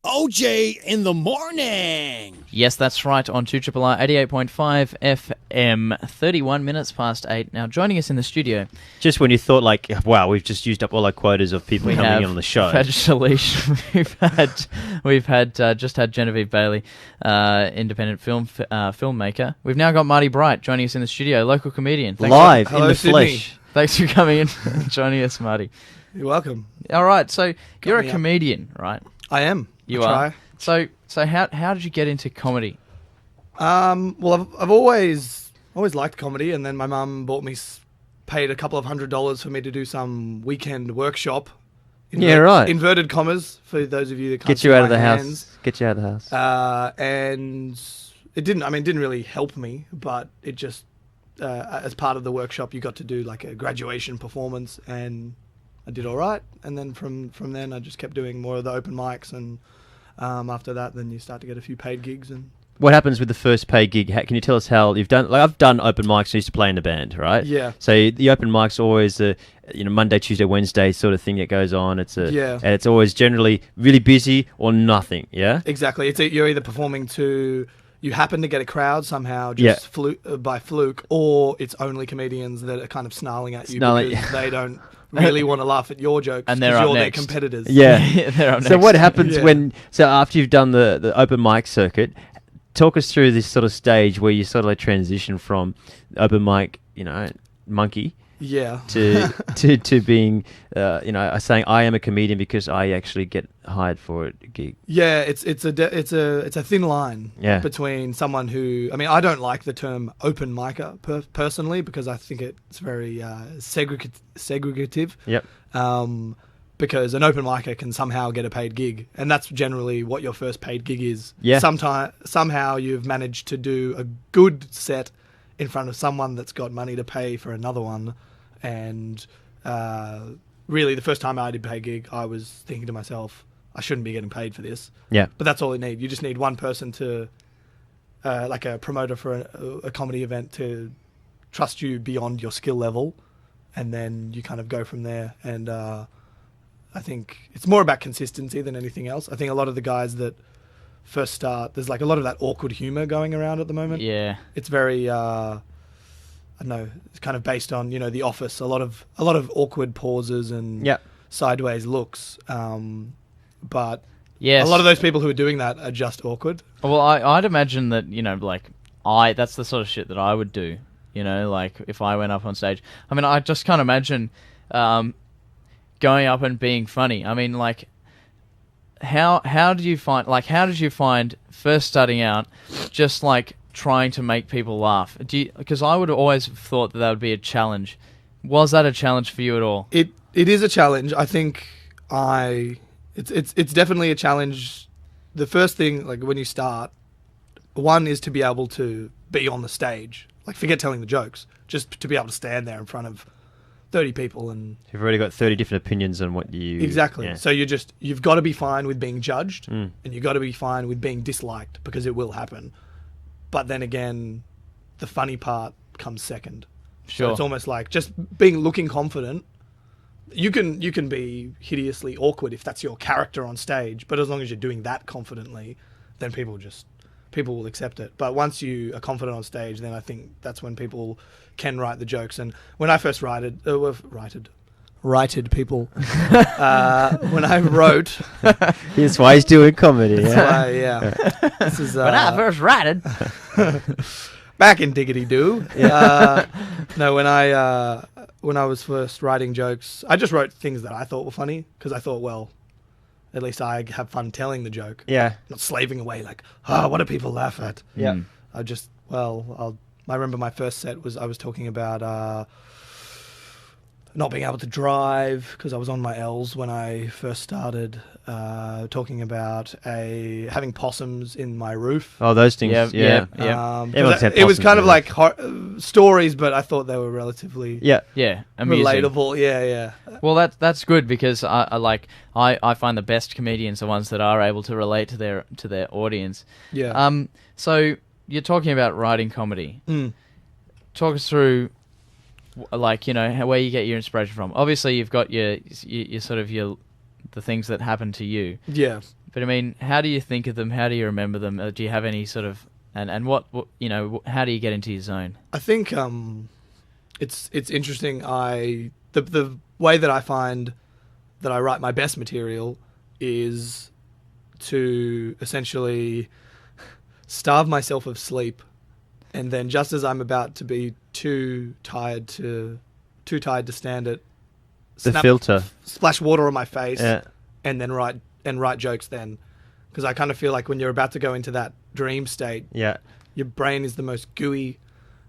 OJ in the morning. Yes, that's right, on 2RRR 88.5 FM, 31 minutes past 8. Now, joining us in the studio... Just when you thought, like, wow, we've just used up all our quotas of people coming in on the show. We've had Shalish, we've had Genevieve Bailey, independent filmmaker. We've now got Marty Bright joining us in the studio, local comedian. Live in the Sydney. flesh. Thanks for coming in and joining us, Marty. You're welcome. All right, so you're a comedian, right? I am. You I are. So how did you get into comedy? Well, I've always liked comedy, and then my mum paid a couple of $100 for me to do some weekend workship. Inverted commas for those of you that can't Get you see out of my the hands. house. Get you out of the house. And it didn't really help me, but it just as part of the workshop you got to do like a graduation performance, and I did all right. And then from then I just kept doing more of the open mics, and after that then you start to get a few paid gigs. And What happens with the first paid gig? Can you tell us how you've done? Like, I've done open mics. I used to play in a band, right? Yeah. So the open mics always Monday, Tuesday, Wednesday sort of thing that goes on. And it's always generally really busy or nothing. Yeah. Exactly. You're either performing to, you happen to get a crowd somehow just by fluke, or it's only comedians that are kind of snarling at you because they don't really want to laugh at your jokes, and you're their competitors. Yeah. They're up next. So what happens after you've done the open mic circuit? Talk us through this sort of stage where you sort of like transition from open mic, monkey, to being, saying I am a comedian because I actually get hired for a gig. Yeah, it's a thin line between someone who, I don't like the term open micer personally, because I think it's very segregative. Yep. Because an open micer can somehow get a paid gig, and that's generally what your first paid gig is. Yeah. Somehow you've managed to do a good set in front of someone that's got money to pay for another one, and really the first time I did a paid gig, I was thinking to myself, I shouldn't be getting paid for this. Yeah. But that's all you need. You just need one person to, like a promoter for a comedy event, to trust you beyond your skill level, and then you kind of go from there. And I think it's more about consistency than anything else. I think a lot of the guys that first start, there's like a lot of that awkward humor going around at the moment. Yeah. It's very, I don't know, it's kind of based on, The Office, a lot of awkward pauses and sideways looks. But yes, a lot of those people who are doing that are just awkward. Well, I'd imagine that, that's the sort of shit that I would do, like if I went up on stage. I just can't imagine going up and being funny. How did you find first starting out, just like trying to make people laugh? Because I would have always thought that would be a challenge. Was that a challenge for you at all? It is a challenge. I think it's definitely a challenge. The first thing, like when you start, one is to be able to be on the stage. Like, forget telling the jokes, just to be able to stand there in front of 30 people. And you've already got 30 different opinions on what you... Exactly. Yeah. So you've got to be fine with being judged, and you've got to be fine with being disliked, because it will happen. But then again, the funny part comes second. Sure. So it's almost like just looking confident. You can be hideously awkward if that's your character on stage, but as long as you're doing that confidently, then people will accept it. But once you are confident on stage, then I think that's when people can write the jokes. And when I first righted people, when I wrote... That's why he's doing comedy. This is... when I first righted... Back in Diggity Doo. No, when I was first writing jokes, I just wrote things that I thought were funny, because I thought, well, at least I have fun telling the joke. Yeah. Not slaving away like, what do people laugh at? Yeah. I remember my first set I was talking about not being able to drive because I was on my L's when I first started, talking about having possums in my roof. Oh, those things. Yeah. It was kind of like stories, but I thought they were relatively amusing. Relatable. Yeah. Well, that's good, because I find the best comedians are ones that are able to relate to their audience. Yeah. So you're talking about writing comedy. Talk us through, where you get your inspiration from. Obviously, you've got your sort of your the things that happen to you. Yeah. But I mean, how do you think of them? How do you remember them? Do you have any sort of and what how do you get into your zone? I think it's interesting. The way that I find that I write my best material is to essentially starve myself of sleep, and then just as I'm about to be too tired to stand it, filter, splash water on my face, yeah. and then write jokes then, because I kind of feel like when you're about to go into that dream state, yeah, your brain is the most gooey,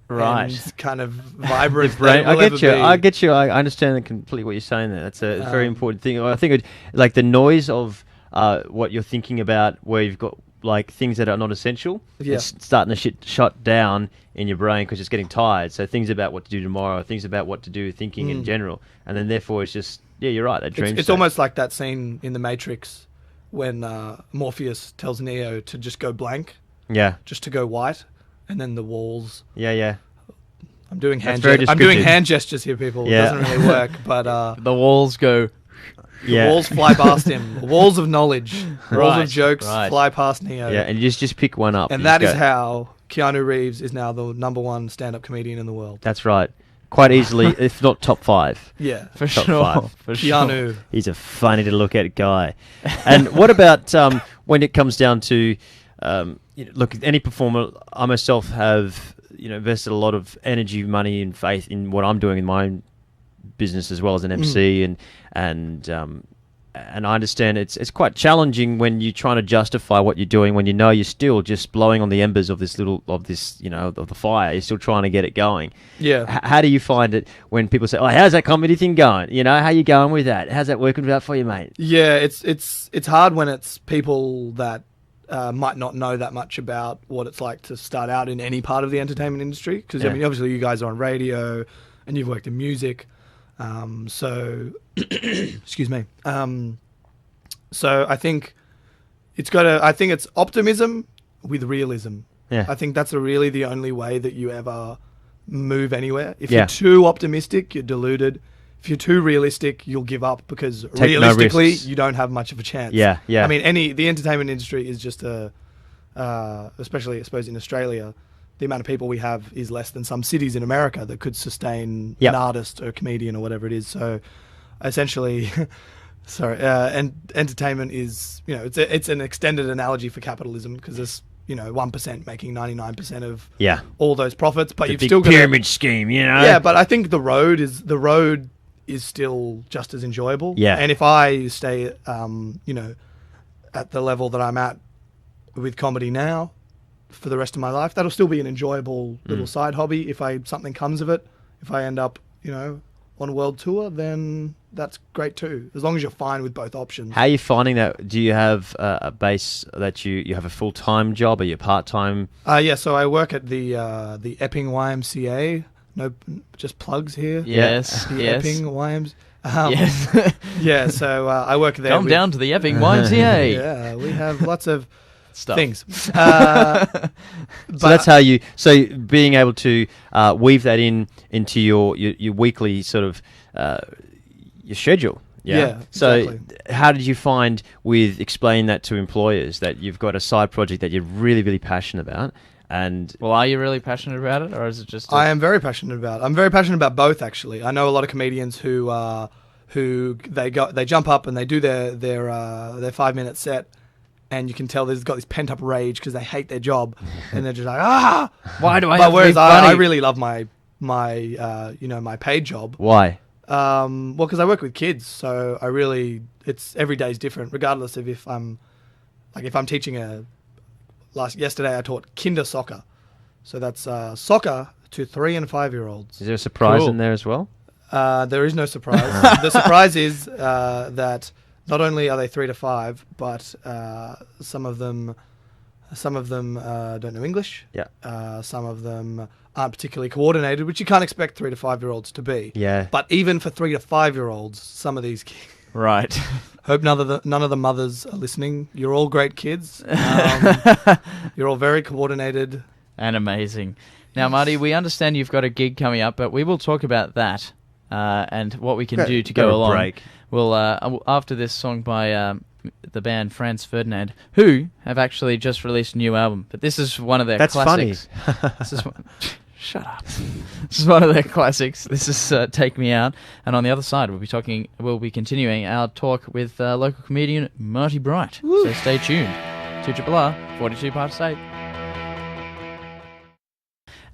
right, and kind of vibrant. I get you. I understand completely what you're saying there. That's a very important thing. I think like the noise of what you're thinking about, where you've got like things that are not essential, it's starting to shut down in your brain because it's getting tired. So things about what to do tomorrow, things about what to do, thinking in general, and then therefore it's just you're right. That dream. It's almost like that scene in The Matrix when Morpheus tells Neo to just go blank, just to go white, and then the walls. Yeah. I'm doing hand gestures here, people. It doesn't really work, but the walls go. The walls fly past him. Walls of knowledge, walls of jokes fly past Neo. Yeah, and you just pick one up. And that is how Keanu Reeves is now the #1 stand-up comedian in the world. That's right. Quite easily, if not top 5. Yeah, for top sure. 5. For Keanu. Sure. He's a funny to look at guy. And what about when it comes down to, look, any performer, I myself have invested a lot of energy, money, and faith in what I'm doing in my own business as well as an MC, and I understand it's quite challenging when you're trying to justify what you're doing when you're still just blowing on the embers of of the fire. You're still trying to get it going. Yeah. How do you find it when people say, "Oh, how's that comedy thing going? How you going with that? How's that working out for you, mate?" Yeah, it's hard when it's people that might not know that much about what it's like to start out in any part of the entertainment industry. Because I mean, obviously, you guys are on radio and you've worked in music. So, excuse me. So I think it's optimism with realism. Yeah. I think that's really the only way that you ever move anywhere. If you're too optimistic, you're deluded. If you're too realistic, you'll give up because realistically, you don't have much of a chance. Yeah. I mean, the entertainment industry is just especially I suppose in Australia, the amount of people we have is less than some cities in America that could sustain an artist or a comedian or whatever it is. So essentially, and entertainment is, it's an extended analogy for capitalism because there's, 1% making 99% of all those profits, but you've still got pyramid scheme, Yeah, but I think the road is still just as enjoyable. Yeah. And if I stay, at the level that I'm at with comedy now, for the rest of my life, that'll still be an enjoyable little side hobby. If something comes of it, if I end up, on a world tour, then that's great too, as long as you're fine with both options. How are you finding that? Do you have a base that you have a full-time job? Are you part-time? Yeah, so I work at the Epping YMCA. No, just plugs here. Yes, the yes. Epping YMCA. Yes. Yeah, so I work there. Come down to the Epping YMCA. Yeah, we have lots of stuff. Things. So that's how so being able to weave that into your weekly sort of your schedule. Yeah. So exactly. How did you find with explaining that to employers that you've got a side project that you're really, really passionate about? And well, are you really passionate about it, or is it just? I am very passionate about it. I'm very passionate about both, actually. I know a lot of comedians who they jump up and they do their 5-minute set. And you can tell they've got this pent-up rage because they hate their job, and they're just like, why do I? But whereas I really love my paid job. Why? Well, because I work with kids, so it's every day is different, regardless of if I'm teaching yesterday I taught kinder soccer, so that's soccer to 3 and 5-year-olds. Is there a surprise in there as well? There is no surprise. The surprise is that. Not only are they 3 to 5, but some of them don't know English. Yeah. Some of them aren't particularly coordinated, which you can't expect 3 to 5-year-olds to be. Yeah. But even for 3 to 5-year-olds, some of these kids. Right. Hope none of the mothers are listening. You're all great kids. You're all very coordinated and amazing. Now, Marty, we understand you've got a gig coming up, but we will talk about that and what we can do to go along. Break. We'll after this song by the band Franz Ferdinand, who have actually just released a new album. But this is one of their classics. This is shut up. This is one of their classics. This is Take Me Out. And on the other side, we'll be continuing our talk with local comedian Marty Bright. Woo. So stay tuned. 2RR 42 parts 8.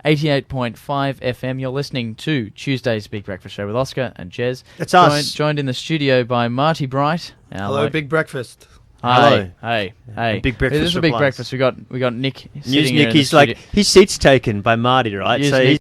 88.5 FM. You're listening to Tuesday's Big Breakfast Show with Oscar and Jez. It's us. Joined in the studio by Marty Bright. Hello, Big Breakfast. Hi. Hey. Big breakfast. This is a big breakfast. We got Nick. Nick. He's like his seat's taken by Marty, right? So